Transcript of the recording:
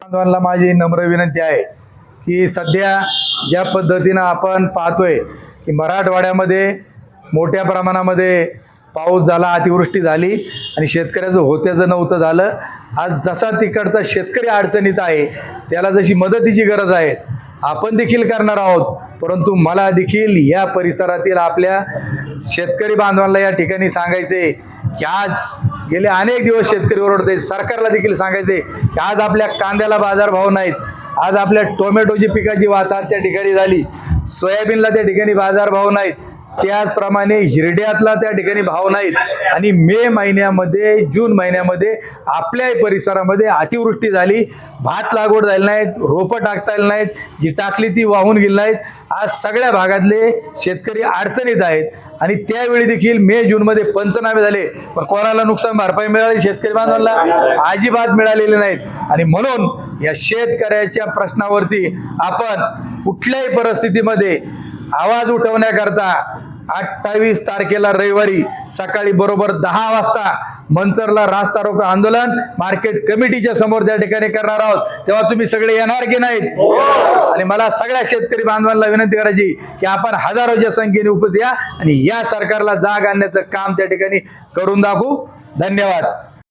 बांधवांना माझी नम्र विनंती आहे की सध्या ज्या पद्धतीनं आपण पाहतोय की मराठवाड्यामध्ये मोठ्या प्रमाणामध्ये पाऊस झाला, अतिवृष्टी झाली आणि शेतकऱ्याचं होत्याचं नव्हतं झालं. आज जसा तिकडचा शेतकरी अडचणीत आहे, त्याला जशी मदतीची गरज आहे आपण देखील करणार आहोत. परंतु मला देखील या परिसरातील आपल्या शेतकरी बांधवांना या ठिकाणी सांगायचे की आज गेले अनेक दिवस शेतकरी ओरडते, सरकारला देखील सांगायचे की आज आपल्या कांद्याला बाजारभाव नाहीत, आज आपल्या टोमॅटोची पिकाची वाहतूक त्या ठिकाणी झाली, सोयाबीनला त्या ठिकाणी बाजारभाव नाहीत, त्याचप्रमाणे हिरड्यातला त्या ठिकाणी भाव नाहीत आणि मे महिन्यामध्ये जून महिन्यामध्ये आपल्याही परिसरामध्ये अतिवृष्टी झाली, भात लागवड झाली नाहीत, रोपं टाकता आली नाहीत, जी टाकली ती वाहून गेली नाहीत. आज सगळ्या भागातले शेतकरी अडचणीत आहेत आणि त्यावेळी देखील मे जूनमध्ये पंचनामे झाले, पण कोणाला नुकसान भरपाई मिळाली शेतकरी बांधवांना अजिबात मिळालेले नाहीत. आणि म्हणून या शेतकऱ्याच्या प्रश्नावरती आपण कुठल्याही परिस्थितीमध्ये आवाज उठवण्याकरता 28 तारखेला रविवारी सकाळी बरोबर 10 वाजता मंचरला रास्ता रोको आंदोलन मार्केट कमिटीच्या समोर त्या ठिकाणी करणार आहोत. तेव्हा तुम्ही सगळे येणार की नाहीत? आणि मला सगळ्या शेतकरी बांधवांना विनंती करायची की आपण हजारोच्या संख्येने उपस्थित या आणि या सरकारला जाग आणण्याचं काम त्या ठिकाणी करून दाखवू. धन्यवाद.